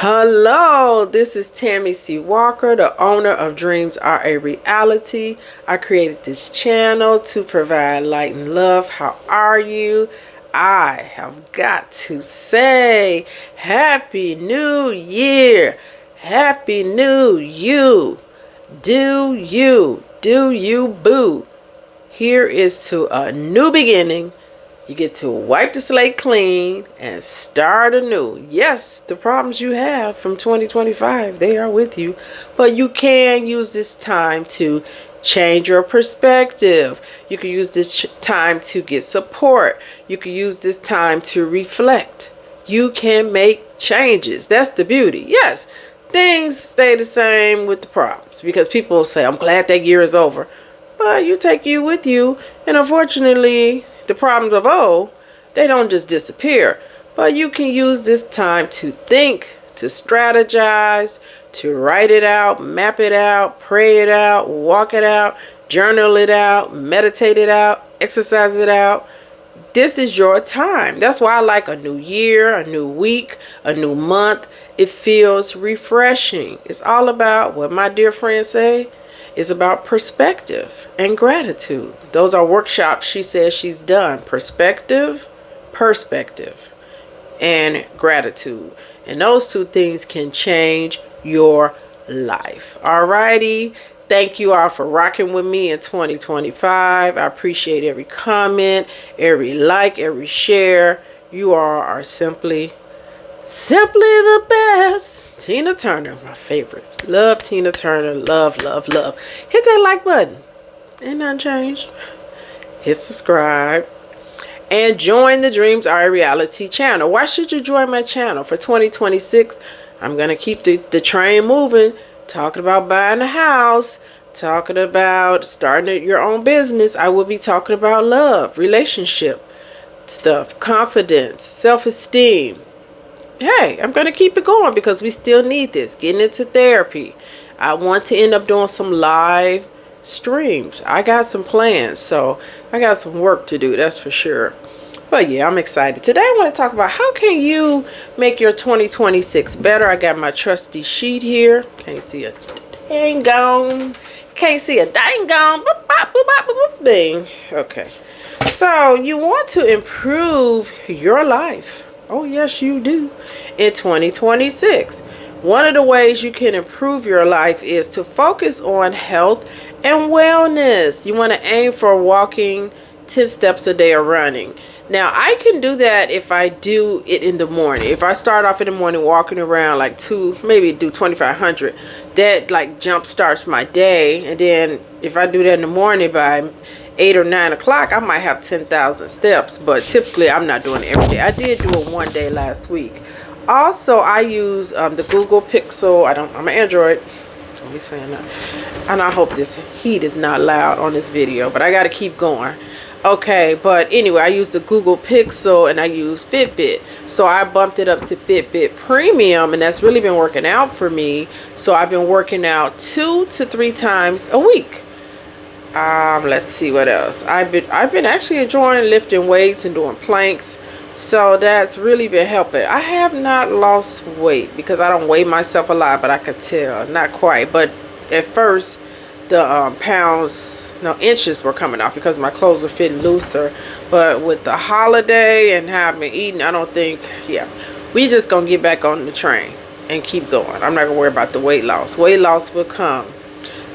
Hello, this is Tammi C. Walker, the owner of Dreams Are a Reality. I created this channel to provide light and love. How are you? I have got to say, Happy New Year. Happy New You. Do you, boo. Here is to a new beginning. You get to wipe the slate clean and start anew. Yes, the problems you have from 2025, they are with you. But you can use this time to change your perspective. You can use this time to get support. You can use this time to reflect. You can make changes. That's the beauty. Yes, things stay the same with the problems because people will say, I'm glad that year is over. But you take you with you, and unfortunately, the problems of old, they don't just disappear. But you can use this time to think, to strategize, to write it out, map it out, pray it out, walk it out, journal it out, meditate it out, exercise it out. This is your time. That's why I like a new year, a new week, a new month. It feels refreshing. It's all about what my dear friends say. It's about perspective and gratitude. Those are workshops she says she's done. Perspective, and gratitude. And those two things can change your life. Alrighty. Thank you all for rocking with me in 2025. I appreciate every comment, every like, every share. You all are simply the best. Tina Turner, my favorite. Love Tina Turner. Love. Hit that like button. Ain't nothing changed. Hit subscribe. And join the Dreams Are a Reality channel. Why should you join my channel? For 2026, I'm going to keep the train moving. Talking about buying a house. Talking about starting your own business. I will be talking about love, relationship stuff, confidence, self-esteem. Hey, I'm going to keep it going because we still need this. Getting into therapy. I want to end up doing some live streams. I got some plans, so I got some work to do, that's for sure. But yeah, I'm excited. Today I want to talk about how can you make your 2026 better. I got my trusty sheet here. Can't see a dang gone. Can't see a dang gone thing. Okay. So you want to improve your life. Oh, yes, you do. In 2026, one of the ways you can improve your life is to focus on health and wellness. You want to aim for walking 10 steps a day or running. Now, I can do that if I do it in the morning. If I start off in the morning walking around like maybe do 2,500, that like jump starts my day. And then if I do that in the morning by 8 or 9 o'clock, I might have 10,000 steps, but typically I'm not doing it every day. I did do it one day last week. Also, I use the Google Pixel. I'm an Android. Let me say that. And I hope this heat is not loud on this video, but I got to keep going. Okay, but anyway, I use the Google Pixel and I use Fitbit. So I bumped it up to Fitbit Premium, and that's really been working out for me. So I've been working out 2 to 3 times a week. Let's see what else. I've been actually enjoying lifting weights and doing planks. So that's really been helping. I have not lost weight because I don't weigh myself a lot, but I could tell. Not quite. But at first, the inches were coming off because my clothes are fitting looser. But with the holiday and how I've been eating, I don't think, we just going to get back on the train and keep going. I'm not going to worry about the weight loss. Weight loss will come.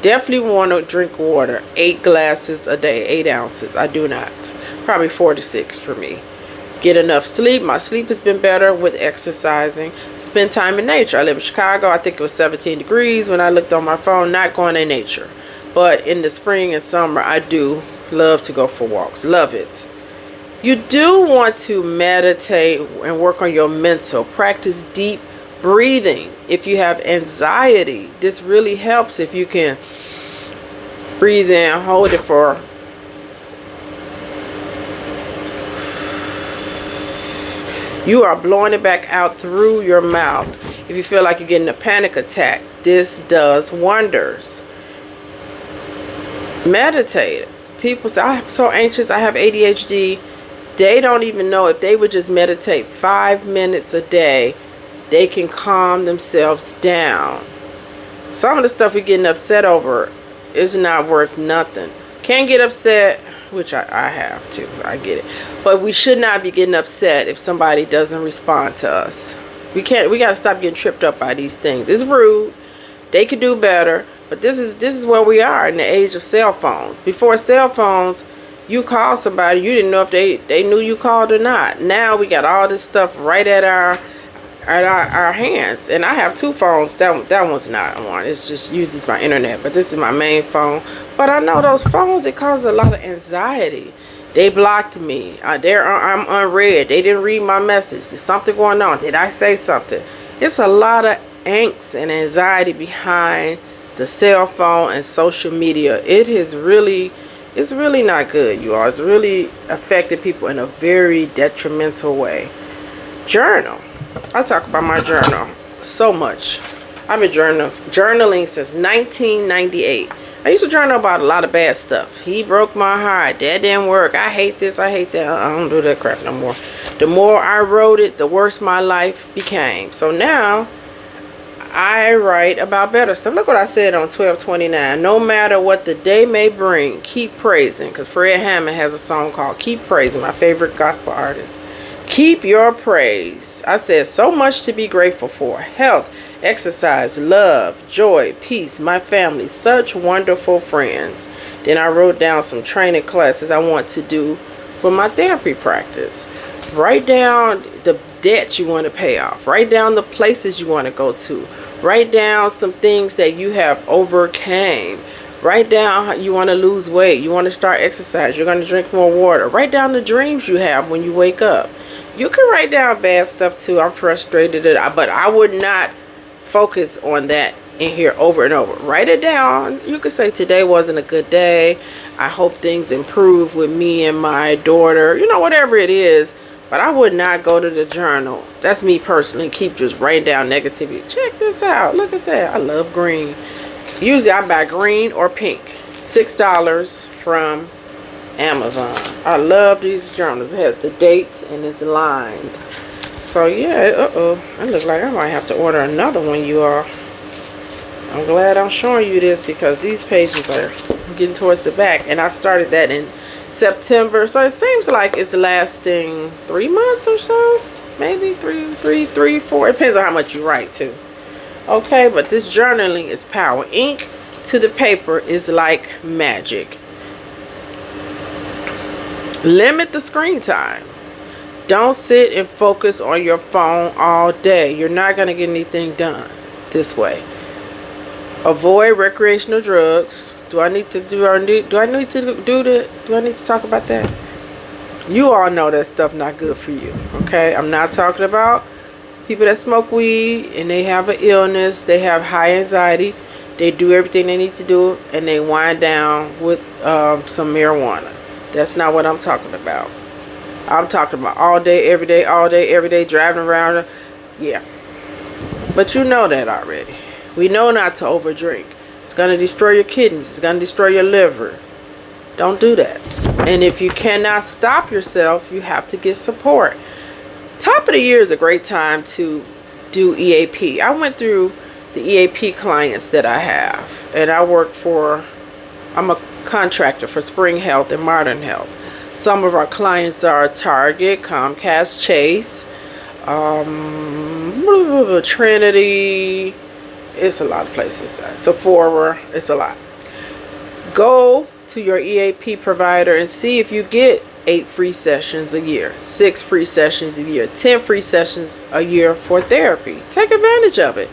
Definitely want to drink water. 8 glasses a day, 8 ounces. I do not. Probably 4 to 6 for me. Get enough sleep. My sleep has been better with exercising. Spend time in nature. I live in Chicago. I think it was 17 degrees when I looked on my phone. Not going in nature. But in the spring and summer, I do love to go for walks. Love it. You do want to meditate and work on your mental. Practice deep breathing. If you have anxiety, this really helps if you can breathe in, hold it for you are blowing it back out through your mouth. If you feel like you're getting a panic attack, this does wonders. Meditate. People say, I'm so anxious, I have ADHD. They don't even know if they would just meditate 5 minutes a day. they can calm themselves down. Some of the stuff we're getting upset over is not worth nothing. Can't get upset, which I have to. I get it. But we should not be getting upset if somebody doesn't respond to us. We got to stop getting tripped up by these things. It's rude. They could do better. But this is where we are in the age of cell phones. Before cell phones, you call somebody, you didn't know if they knew you called or not. Now we got all this stuff right at our hands. And I have two phones. That one's not one. It just uses my internet. But this is my main phone. But I know those phones, it causes a lot of anxiety. They blocked me. I'm unread. They didn't read my message. There's something going on. Did I say something? It's a lot of angst and anxiety behind the cell phone and social media. It's really not good, you all. It's really affected people in a very detrimental way. Journal. I talk about my journal so much. I've been journaling since 1998. I used to journal about a lot of bad stuff. He broke my heart. That didn't work. I hate this. I hate that. I don't do that crap no more. The more I wrote it, the worse my life became. So now I write about better stuff. Look what I said on 12/29. No matter what the day may bring, keep praising. Because Fred Hammond has a song called Keep Praising, my favorite gospel artist. Keep your praise. I said so much to be grateful for. Health, exercise, love, joy, peace, my family, such wonderful friends. Then I wrote down some training classes I want to do for my therapy practice. Write down the debt you want to pay off. Write down the places you want to go to. Write down some things that you have overcame. Write down how you want to lose weight. You want to start exercise. You're going to drink more water. Write down the dreams you have when you wake up. You can write down bad stuff too. I'm frustrated, but I would not focus on that in here over and over. Write it down. You could say today wasn't a good day. I hope things improve with me and my daughter. You know, whatever it is. But I would not go to the journal. That's me personally. Keep just writing down negativity. Check this out. Look at that. I love green. Usually I buy green or pink. $6 from Amazon. I love these journals. It has the dates and it's lined. So yeah, it looks like I might have to order another one, you all. I'm glad I'm showing you this because these pages are getting towards the back. And I started that in September. So it seems like it's lasting 3 months or so. Maybe three, 4. It depends on how much you write too. Okay, but this journaling is power. Ink to the paper is like magic. Limit the screen time. Don't sit and focus on your phone all day. You're not going to get anything done this way. Avoid recreational drugs. Do I need to talk about that? You all know that stuff not good for you. Okay, I'm not talking about people that smoke weed and they have an illness, they have high anxiety, they do everything they need to do and they wind down with some marijuana. That's not what I'm talking about. I'm talking about all day, every day, driving around. Yeah. But you know that already. We know not to overdrink. It's going to destroy your kidneys. It's going to destroy your liver. Don't do that. And if you cannot stop yourself, you have to get support. Top of the year is a great time to do EAP. I went through the EAP clients that I have. And I'm a contractor for Spring Health and Modern Health. Some of our clients are Target, Comcast, Chase, Trinity. It's a lot of places. Sephora. It's a lot. Go to your EAP provider and see if you get 8 free sessions a year, 6 free sessions a year, 10 free sessions a year for therapy. Take advantage of it.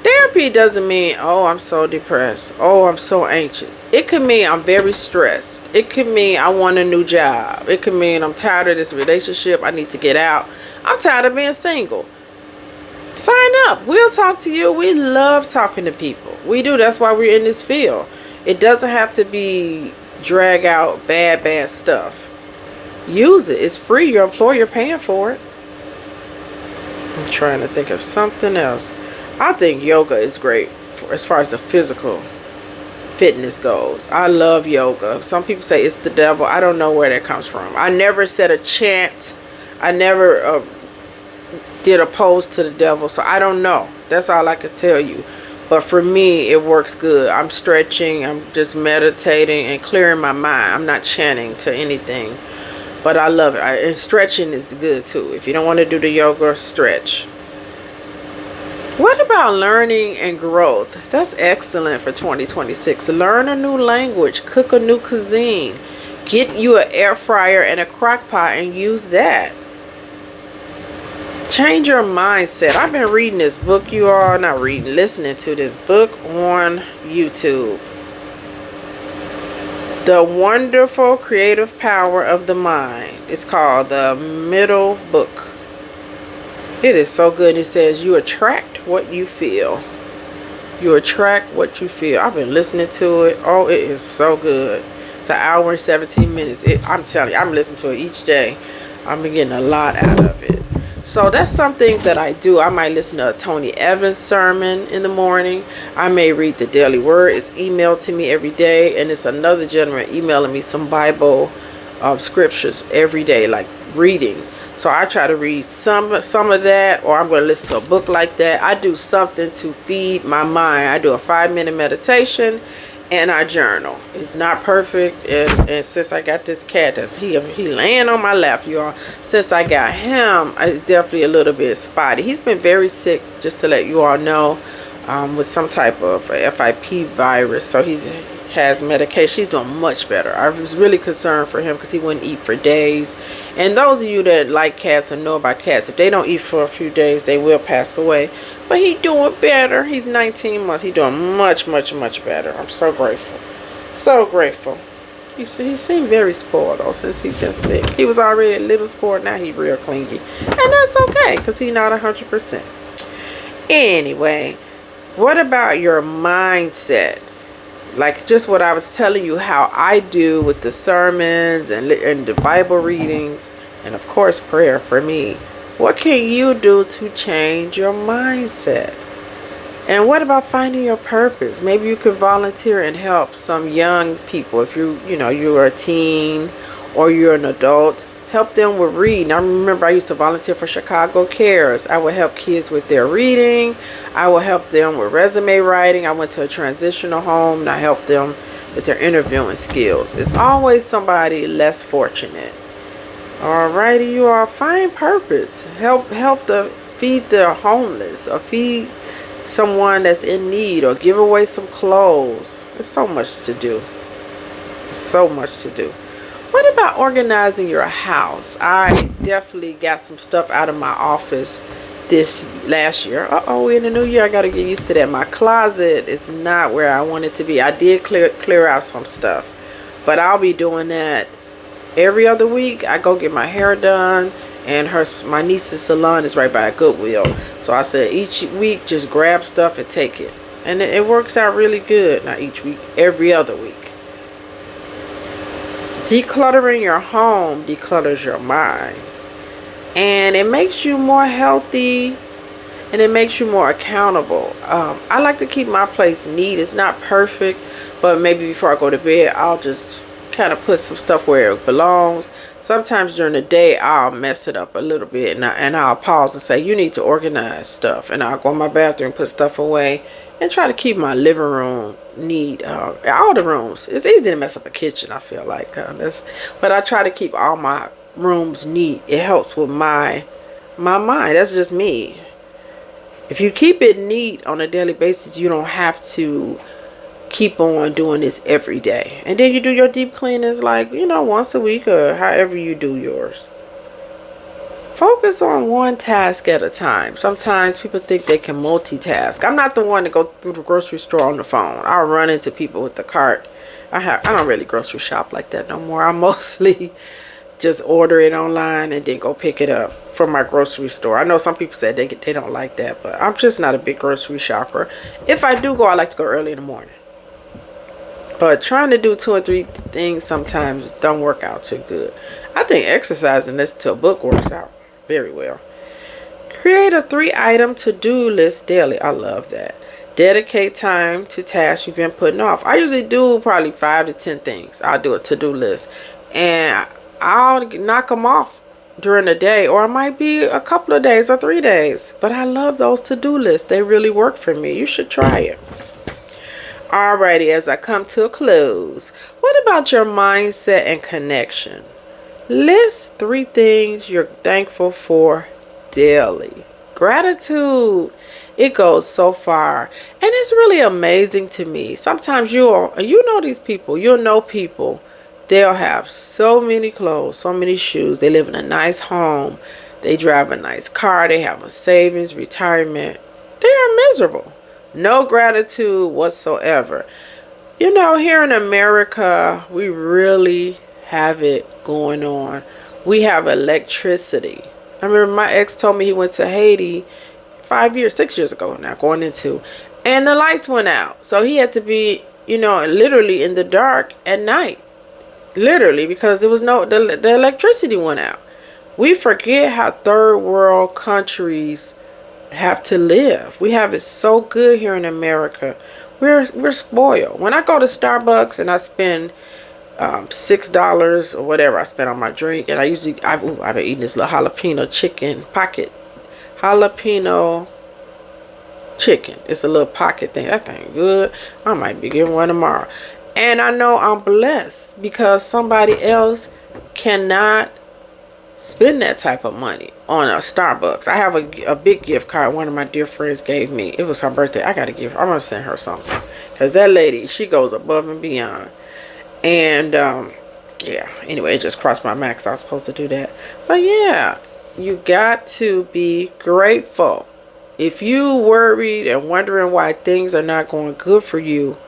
Therapy doesn't mean, oh, I'm so depressed. Oh, I'm so anxious. It could mean I'm very stressed. It could mean I want a new job. It could mean I'm tired of this relationship. I need to get out. I'm tired of being single. Sign up. We'll talk to you. We love talking to people. We do. That's why we're in this field. It doesn't have to be drag out bad stuff. Use it. It's free. Your employer paying for it. I'm trying to think of something else. I think yoga is great as far as the physical fitness goes. I love yoga. Some people say it's the devil. I don't know where that comes from. I never said a chant. I never did oppose to the devil. So I don't know. That's all I can tell you. But for me, it works good. I'm stretching, I'm just meditating and clearing my mind. I'm not chanting to anything. But I love it. And stretching is good too. If you don't want to do the yoga, stretch. What about learning and growth? That's excellent for 2026. Learn a new language, cook a new cuisine, get you an air fryer and a crock pot and use that. Change your mindset. I've been reading this book, you all, not reading, listening to this book on YouTube. The Wonderful Creative Power of the Mind. It's called The Middle Book. It is so good. It says you attract what you feel. You attract what you feel. I've been listening to it. Oh, it is so good. It's an hour and 17 minutes. I'm telling you, I'm listening to it each day. I'm getting a lot out of it. So that's some things that I do. I might listen to a Tony Evans sermon in the morning. I may read the Daily Word. It's emailed to me every day. And it's another gentleman emailing me some Bible scriptures every day, like reading. So I try to read some of that, or I'm going to listen to a book like that. I do something to feed my mind. I do a 5-minute meditation and I journal. It's not perfect, and since I got this cat that's he laying on my lap, y'all. Since I got him, it's definitely a little bit spotty. He's been very sick, just to let you all know, with some type of FIP virus. So he has medication. He's doing much better. I was really concerned for him because he wouldn't eat for days. And those of you that like cats and know about cats, if they don't eat for a few days, they will pass away. But he's doing better. He's 19 months. He's doing much, much, much better. I'm so grateful. So grateful. He seemed very spoiled though since he's been sick. He was already a little spoiled. Now he's real clingy. And that's okay because he's not 100%. Anyway, what about your mindset? Like just what I was telling you how I do with the sermons and the Bible readings and of course prayer for me. What can you do to change your mindset? And what about finding your purpose? Maybe you could volunteer and help some young people. If you're a teen or you're an adult, help them with reading. I remember I used to volunteer for Chicago Cares. I would help kids with their reading. I would help them with resume writing. I went to a transitional home and I helped them with their interviewing skills. It's always somebody less fortunate. Alrighty, you all, find purpose. Help feed the homeless or feed someone that's in need or give away some clothes. There's so much to do. So much to do. What about organizing your house? I definitely got some stuff out of my office this last year. In the new year, I got to get used to that. My closet is not where I want it to be. I did clear out some stuff, but I'll be doing that every other week. I go get my hair done, and my niece's salon is right by a Goodwill. So I said each week, just grab stuff and take it. And it works out really good. Not each week, every other week. Decluttering your home declutters your mind. And it makes you more healthy. And it makes you more accountable. I like to keep my place neat. It's not perfect. But maybe before I go to bed, I'll just kind of put some stuff where it belongs. Sometimes during the day I'll mess it up a little bit and I'll pause and say you need to organize stuff, and I'll go in my bathroom, put stuff away, and try to keep my living room neat. All the rooms, it's easy to mess up a kitchen, I feel like, but I try to keep all my rooms neat. It helps with my mind. That's just me. If you keep it neat on a daily basis, you don't have to keep on doing this every day. And then you do your deep cleanings once a week or however you do yours. Focus on one task at a time. Sometimes people think they can multitask. I'm not the one to go through the grocery store on the phone. I'll run into people with the cart. I don't really grocery shop like that no more. I mostly just order it online and then go pick it up from my grocery store. I know some people said they don't like that, but I'm just not a big grocery shopper. If I do go, I like to go early in the morning. But trying to do 2 or 3 things sometimes don't work out too good. I think exercise and listen to a book works out very well. Create a 3-item to-do list daily. I love that. Dedicate time to tasks you've been putting off. I usually do probably 5 to 10 things. I'll do a to-do list. And I'll knock them off during the day, or it might be a couple of days or 3 days. But I love those to-do lists. They really work for me. You should try it. Alrighty, as I come to a close, what about your mindset and connection? List 3 things you're thankful for daily. Gratitude. It goes so far. And it's really amazing to me. Sometimes you know these people. You'll know people. They'll have so many clothes, so many shoes. They live in a nice home. They drive a nice car. They have a savings, retirement. They are miserable. No gratitude whatsoever. You know, here in America, we really have it going on. We have electricity. I remember my ex told me he went to Haiti 6 years ago now, going into, and the lights went out. So he had to be, literally in the dark at night. Literally, because there was the electricity went out. We forget how third world countries have to live. We have it so good here in America. We're spoiled. When I go to Starbucks and I spend $6 or whatever I spend on my drink, and I've been eating this little jalapeno chicken. It's a little pocket thing. That thing good. I might be getting one tomorrow. And I know I'm blessed because somebody else cannot spend that type of money on a Starbucks. I have a big gift card one of my dear friends gave me. It was her birthday. I'm going to send her something. Because that lady, she goes above and beyond. And, yeah. Anyway, it just crossed my mind because I was supposed to do that. But, yeah. You got to be grateful. If you worried and wondering why things are not going good for you,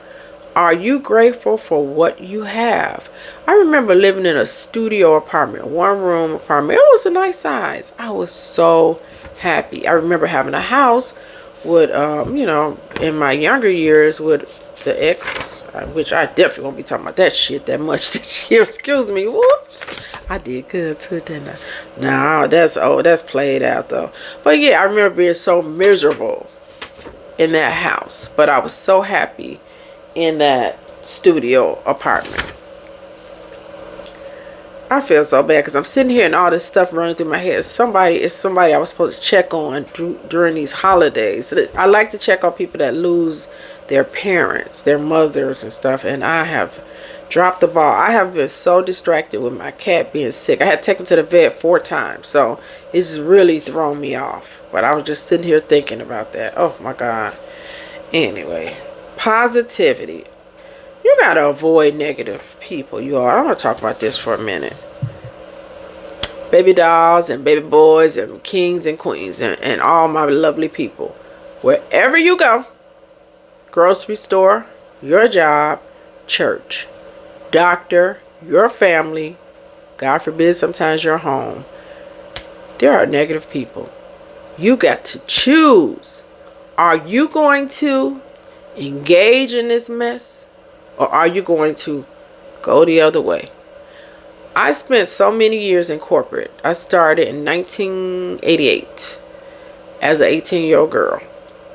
are you grateful for what you have? I remember living in a studio apartment, 1-room apartment. It was a nice size. I was so happy. I remember having a house with, in my younger years with the ex, which I definitely won't be talking about that shit that much this year. Excuse me. Whoops. I did good too, didn't I? No, that's played out though. But yeah, I remember being so miserable in that house. But I was so happy in that studio apartment. I feel so bad because I'm sitting here and all this stuff running through my head. It's somebody I was supposed to check on during these holidays. I like to check on people that lose their parents, their mothers and stuff, and I have dropped the ball. I have been so distracted with my cat being sick. I had to take him to the vet 4 times, so it's really thrown me off. But I was just sitting here thinking about that. Oh my God. Anyway, positivity. You gotta avoid negative people, you all. I'm gonna talk about this for a minute. Baby dolls and baby boys and kings and queens and all my lovely people. Wherever you go, grocery store, your job, church, doctor, your family, God forbid sometimes your home, there are negative people. You got to choose. Are you going to engage in this mess? Or are you going to go the other way? I spent so many years in corporate. I started in 1988 as an 18-year-old girl.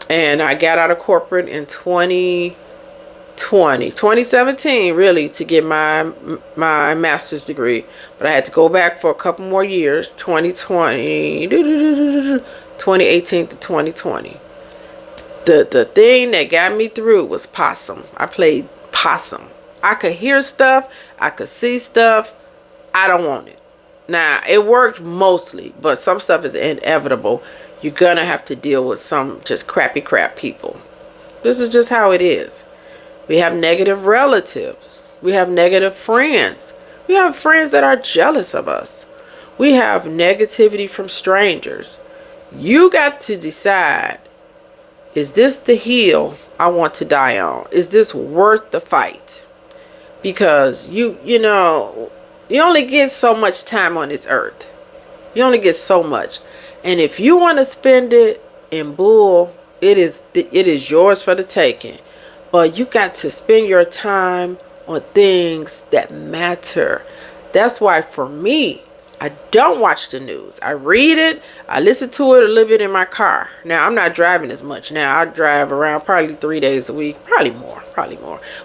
And I got out of corporate in 2017, really, to get my master's degree. But I had to go back for a couple more years, 2018 to 2020. The thing that got me through was possum. I played possum. I could hear stuff. I could see stuff. I don't want it. Now, it worked mostly, but some stuff is inevitable. You're going to have to deal with some just crappy crap people. This is just how it is. We have negative relatives. We have negative friends. We have friends that are jealous of us. We have negativity from strangers. You got to decide, is this the hill I want to die on? Is this worth the fight? Because you only get so much time on this earth. You only get so much. And if you want to spend it in bull, it is yours for the taking. But you got to spend your time on things that matter. That's why for me, I don't watch the news. I read it. I listen to it a little bit in my car. Now, I'm not driving as much. Now, I drive around probably 3 days a week. Probably more.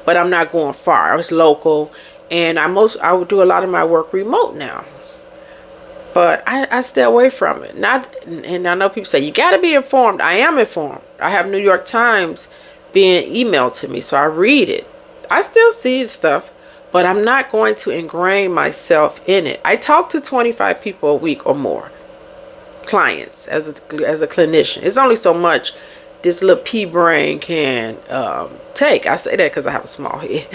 But I'm not going far. It's local. And I would do a lot of my work remote now. But I stay away from it. Not, and I know people say you got to be informed. I am informed. I have New York Times being emailed to me, so I read it. I still see stuff, but I'm not going to ingrain myself in it. I talk to 25 people a week or more, clients, as a clinician. It's only so much this little pea brain can take. I say that because I have a small head.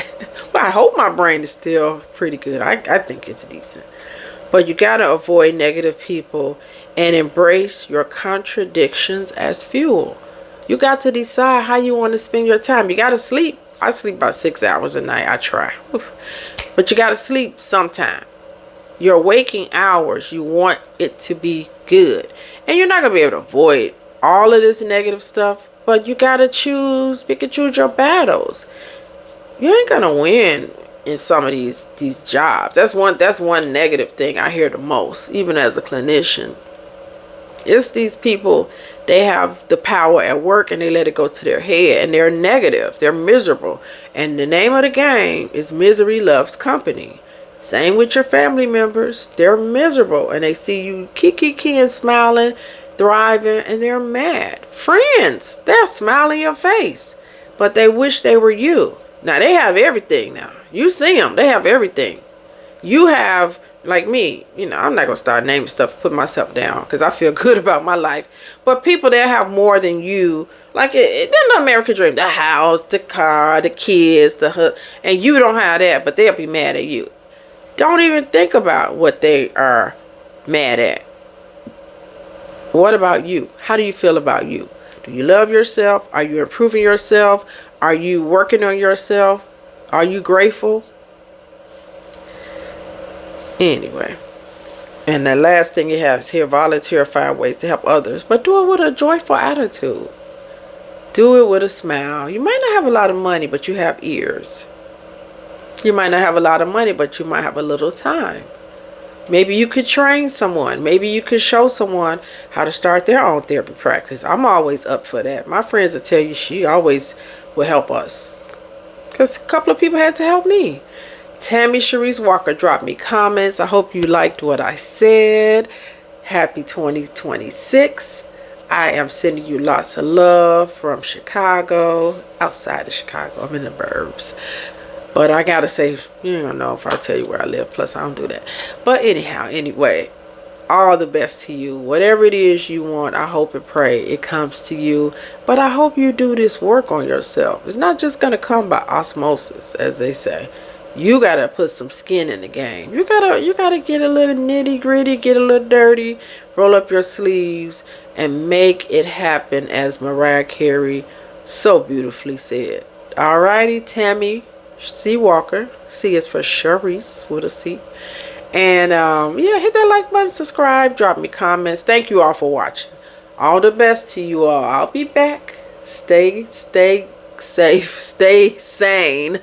But I hope my brain is still pretty good. I think it's decent. But you got to avoid negative people and embrace your contradictions as fuel. You got to decide how you want to spend your time. You got to sleep. I sleep about 6 hours a night. I try. But you got to sleep sometime. Your waking hours, you want it to be good. And you're not going to be able to avoid all of this negative stuff. But you got to pick and choose your battles. You ain't going to win in some of these jobs. That's one negative thing I hear the most, even as a clinician. It's these people, they have the power at work and they let it go to their head, and they're negative, they're miserable, and the name of the game is misery loves company. Same with your family members. They're miserable and they see you kiki and smiling, thriving, and they're mad. Friends, they'll smile in your face, but they wish they were you. Now they have everything now. You see them, they have everything. You have, like me, I'm not going to start naming stuff, put myself down, because I feel good about my life. But people that have more than you, like they're the American dream, the house, the car, the kids, and you don't have that, but they'll be mad at you. Don't even think about what they are mad at. What about you? How do you feel about you? Do you love yourself? Are you improving yourself? Are you working on yourself? Are you grateful? Anyway. And the last thing you have is here, volunteer, find ways to help others. But do it with a joyful attitude. Do it with a smile. You might not have a lot of money, but you have ears. You might not have a lot of money, but you might have a little time. Maybe you could train someone. Maybe you could show someone how to start their own therapy practice. I'm always up for that. My friends will tell you she always will help us. Because a couple of people had to help me. Tammi Cherise Walker dropped me comments. I hope you liked what I said. Happy 2026. I am sending you lots of love from Chicago. Outside of Chicago. I'm in the burbs. But I gotta say, you don't know if I'll tell you where I live. Plus, I don't do that. But anyway, all the best to you. Whatever it is you want, I hope and pray it comes to you. But I hope you do this work on yourself. It's not just gonna come by osmosis, as they say. You gotta put some skin in the game. You gotta get a little nitty gritty, get a little dirty, roll up your sleeves, and make it happen, as Mariah Carey so beautifully said. Alrighty, Tammi C. Walker. C is for Cherise with a C. And yeah, hit that like button, subscribe, drop me comments. Thank you all for watching. All the best to you all. I'll be back. Stay safe, stay sane,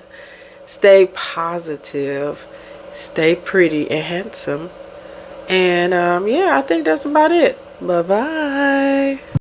stay positive, stay pretty and handsome. And yeah, I think that's about it. Bye-bye.